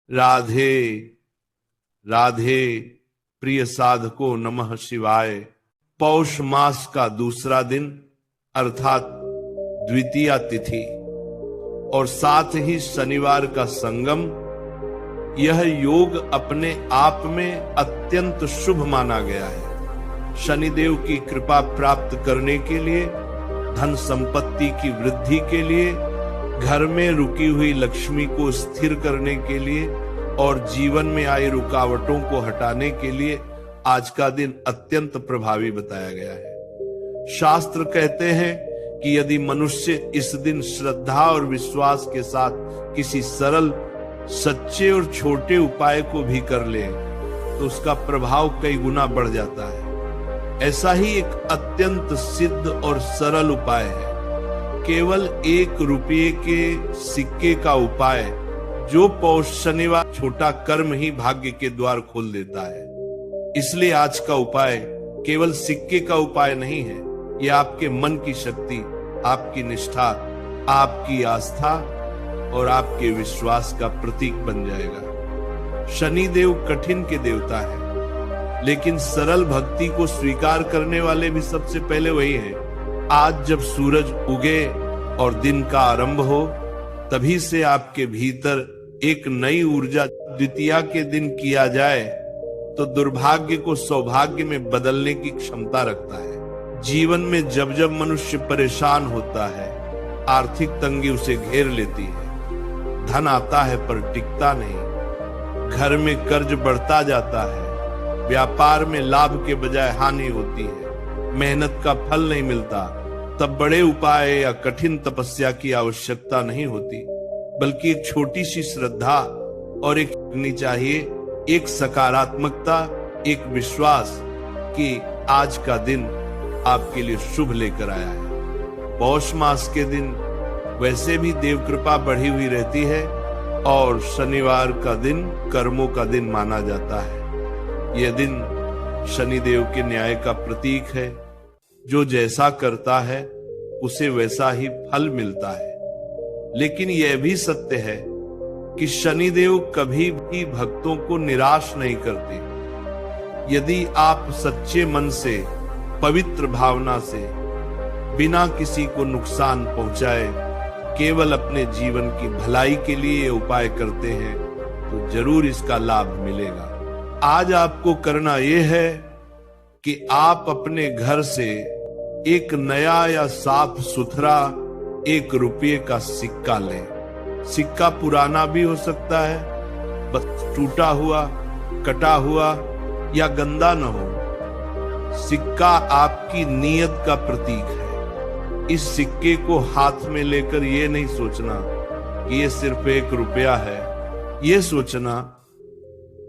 राधे राधे प्रिय साधको नमः शिवाय। पौष मास का दूसरा दिन अर्थात द्वितीया तिथि और साथ ही शनिवार का संगम, यह योग अपने आप में अत्यंत शुभ माना गया है। शनिदेव की कृपा प्राप्त करने के लिए, धन संपत्ति की वृद्धि के लिए, घर में रुकी हुई लक्ष्मी को स्थिर करने के लिए और जीवन में आई रुकावटों को हटाने के लिए आज का दिन अत्यंत प्रभावी बताया गया है। शास्त्र कहते हैं कि यदि मनुष्य इस दिन श्रद्धा और विश्वास के साथ किसी सरल, सच्चे और छोटे उपाय को भी कर ले तो उसका प्रभाव कई गुना बढ़ जाता है। ऐसा ही एक अत्यंत सिद्ध और सरल उपाय है, केवल 1 रुपये के सिक्के का उपाय, जो पौष शनिवार छोटा कर्म ही भाग्य के द्वार खोल देता है। इसलिए आज का उपाय केवल सिक्के का उपाय नहीं है, यह आपके मन की शक्ति, आपकी निष्ठा, आपकी आस्था और आपके विश्वास का प्रतीक बन जाएगा। शनिदेव कठिन के देवता है, लेकिन सरल भक्ति को स्वीकार करने वाले भी सबसे पहले वही है। आज जब सूरज उगे और दिन का आरंभ हो, तभी से आपके भीतर एक नई ऊर्जा द्वितीया के दिन किया जाए तो दुर्भाग्य को सौभाग्य में बदलने की क्षमता रखता है। जीवन में जब जब मनुष्य परेशान होता है, आर्थिक तंगी उसे घेर लेती है, धन आता है पर टिकता नहीं, घर में कर्ज बढ़ता जाता है, व्यापार में लाभ के बजाय हानि होती है, मेहनत का फल नहीं मिलता, तब बड़े उपाय या कठिन तपस्या की आवश्यकता नहीं होती, बल्कि एक छोटी सी श्रद्धा और एक करनी चाहिए, एक सकारात्मकता, एक विश्वास कि आज का दिन आपके लिए शुभ लेकर आया है। पौष मास के दिन वैसे भी देव कृपा बढ़ी हुई रहती है और शनिवार का दिन कर्मों का दिन माना जाता है। यह दिन शनिदेव के न्याय का प्रतीक है। जो जैसा करता है उसे वैसा ही फल मिलता है। लेकिन यह भी सत्य है कि शनिदेव कभी भी भक्तों को निराश नहीं करते। यदि आप सच्चे मन से, पवित्र भावना से, बिना किसी को नुकसान पहुंचाए, केवल अपने जीवन की भलाई के लिए ये उपाय करते हैं तो जरूर इसका लाभ मिलेगा। आज आपको करना यह है कि आप अपने घर से एक नया या साफ सुथरा 1 रुपये का सिक्का लें। सिक्का पुराना भी हो सकता है, बस टूटा हुआ, कटा हुआ या गंदा न हो। सिक्का आपकी नीयत का प्रतीक है। इस सिक्के को हाथ में लेकर ये नहीं सोचना कि ये सिर्फ 1 रुपया है, ये सोचना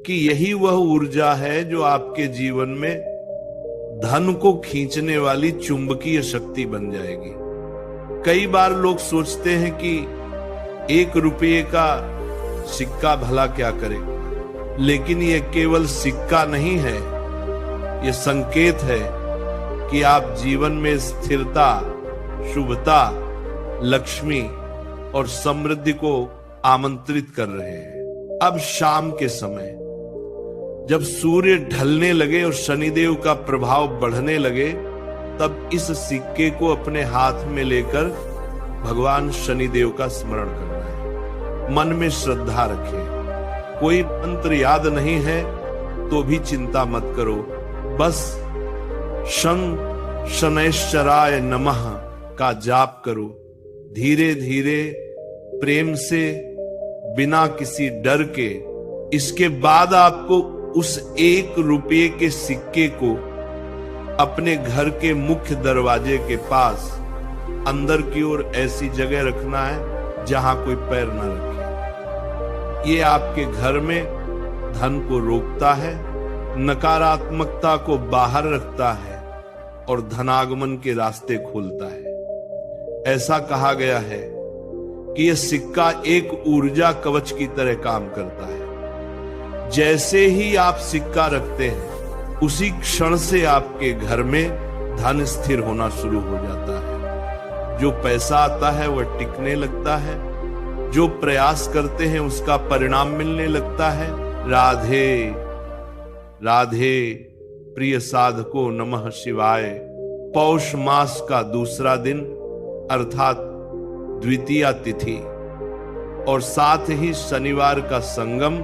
कि यही वह ऊर्जा है जो आपके जीवन में धन को खींचने वाली चुंबकीय शक्ति बन जाएगी। कई बार लोग सोचते हैं कि 1 रुपये का सिक्का भला क्या करे, लेकिन यह केवल सिक्का नहीं है, यह संकेत है कि आप जीवन में स्थिरता, शुभता, लक्ष्मी और समृद्धि को आमंत्रित कर रहे हैं। अब शाम के समय जब सूर्य ढलने लगे और शनिदेव का प्रभाव बढ़ने लगे, तब इस सिक्के को अपने हाथ में लेकर भगवान शनिदेव का स्मरण करना है। मन में श्रद्धा रखें। कोई मंत्र याद नहीं है तो भी चिंता मत करो, बस शं शनैश्चराय नमः का जाप करो। धीरे धीरे, प्रेम से, बिना किसी डर के। इसके बाद आपको उस 1 रुपये के सिक्के को अपने घर के मुख्य दरवाजे के पास अंदर की ओर ऐसी जगह रखना है जहां कोई पैर न रखे। ये आपके घर में धन को रोकता है, नकारात्मकता को बाहर रखता है और धनागमन के रास्ते खोलता है। ऐसा कहा गया है कि यह सिक्का एक ऊर्जा कवच की तरह काम करता है। जैसे ही आप सिक्का रखते हैं, उसी क्षण से आपके घर में धन स्थिर होना शुरू हो जाता है। जो पैसा आता है वह टिकने लगता है जो प्रयास करते हैं उसका परिणाम मिलने लगता है। राधे राधे प्रिय साधको नमः शिवाय। पौष मास का दूसरा दिन अर्थात द्वितीया तिथि और साथ ही शनिवार का संगम,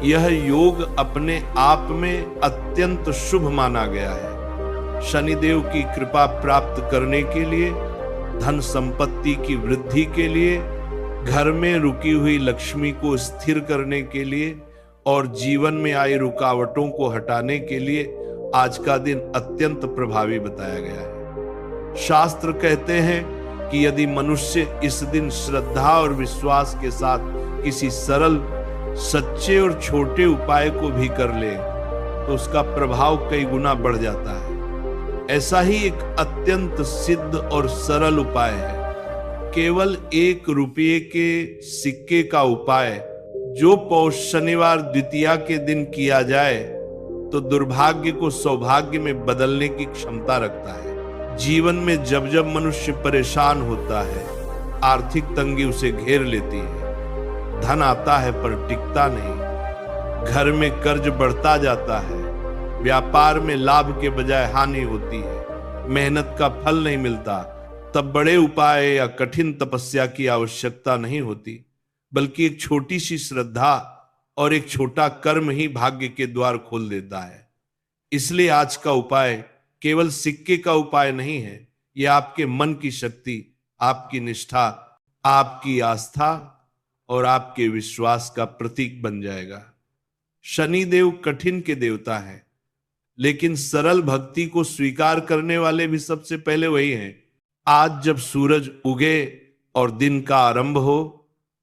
यह योग अपने आप में अत्यंत शुभ माना गया है। शनिदेव की कृपा प्राप्त करने के लिए, धन संपत्ति की वृद्धि के लिए, घर में रुकी हुई लक्ष्मी को स्थिर करने के लिए और जीवन में आई रुकावटों को हटाने के लिए आज का दिन अत्यंत प्रभावी बताया गया है। शास्त्र कहते हैं कि यदि मनुष्य इस दिन श्रद्धा और विश्वास के साथ किसी सरल, सच्चे और छोटे उपाय को भी कर ले तो उसका प्रभाव कई गुना बढ़ जाता है। ऐसा ही एक अत्यंत सिद्ध और सरल उपाय है, केवल 1 रुपये के सिक्के का उपाय, जो पौष शनिवार द्वितीया के दिन किया जाए तो दुर्भाग्य को सौभाग्य में बदलने की क्षमता रखता है। जीवन में जब जब मनुष्य परेशान होता है, आर्थिक तंगी उसे घेर लेती है, धन आता है पर टिकता नहीं, घर में कर्ज बढ़ता जाता है, व्यापार में लाभ के बजाय हानि होती है, मेहनत का फल नहीं मिलता, तब बड़े उपाय या कठिन तपस्या की आवश्यकता नहीं होती, बल्कि एक छोटी सी श्रद्धा और एक छोटा कर्म ही भाग्य के द्वार खोल देता है। इसलिए आज का उपाय केवल सिक्के का उपाय नहीं है, यह आपके मन की शक्ति, आपकी निष्ठा, आपकी आस्था और आपके विश्वास का प्रतीक बन जाएगा। शनिदेव कठिन के देवता हैं, लेकिन सरल भक्ति को स्वीकार करने वाले भी सबसे पहले वही हैं। आज जब सूरज उगे और दिन का आरंभ हो,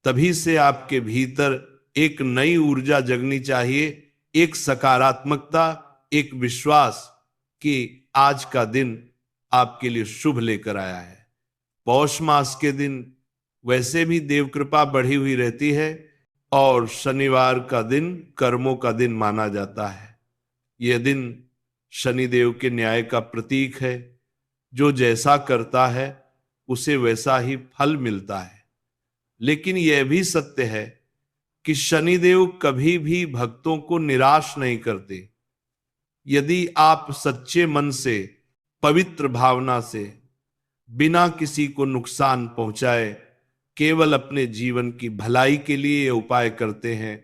तभी से आपके भीतर एक नई ऊर्जा जगनी चाहिए, एक सकारात्मकता, एक विश्वास कि आज का दिन आपके लिए शुभ लेकर आया है। पौष मास के दिन वैसे भी देव कृपा बढ़ी हुई रहती है और शनिवार का दिन कर्मों का दिन माना जाता है। यह दिन शनिदेव के न्याय का प्रतीक है। जो जैसा करता है उसे वैसा ही फल मिलता है। लेकिन यह भी सत्य है कि शनिदेव कभी भी भक्तों को निराश नहीं करते। यदि आप सच्चे मन से, पवित्र भावना से, बिना किसी को नुकसान पहुंचाए, केवल अपने जीवन की भलाई के लिए ये उपाय करते हैं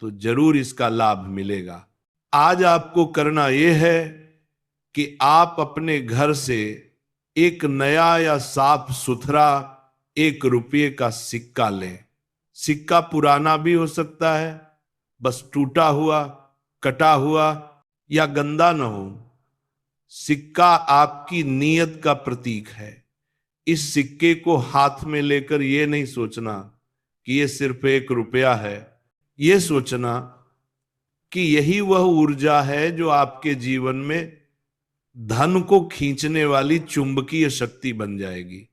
तो जरूर इसका लाभ मिलेगा। आज आपको करना यह है कि आप अपने घर से एक नया या साफ सुथरा 1 रुपये का सिक्का लें। सिक्का पुराना भी हो सकता है, बस टूटा हुआ, कटा हुआ या गंदा न हो। सिक्का आपकी नीयत का प्रतीक है। इस सिक्के को हाथ में लेकर यह नहीं सोचना कि यह सिर्फ 1 रुपया है, यह सोचना कि यही वह ऊर्जा है जो आपके जीवन में धन को खींचने वाली चुंबकीय शक्ति बन जाएगी।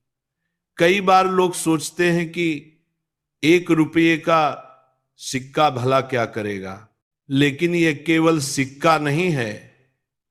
कई बार लोग सोचते हैं कि 1 रुपये का सिक्का भला क्या करेगा, लेकिन यह केवल सिक्का नहीं है,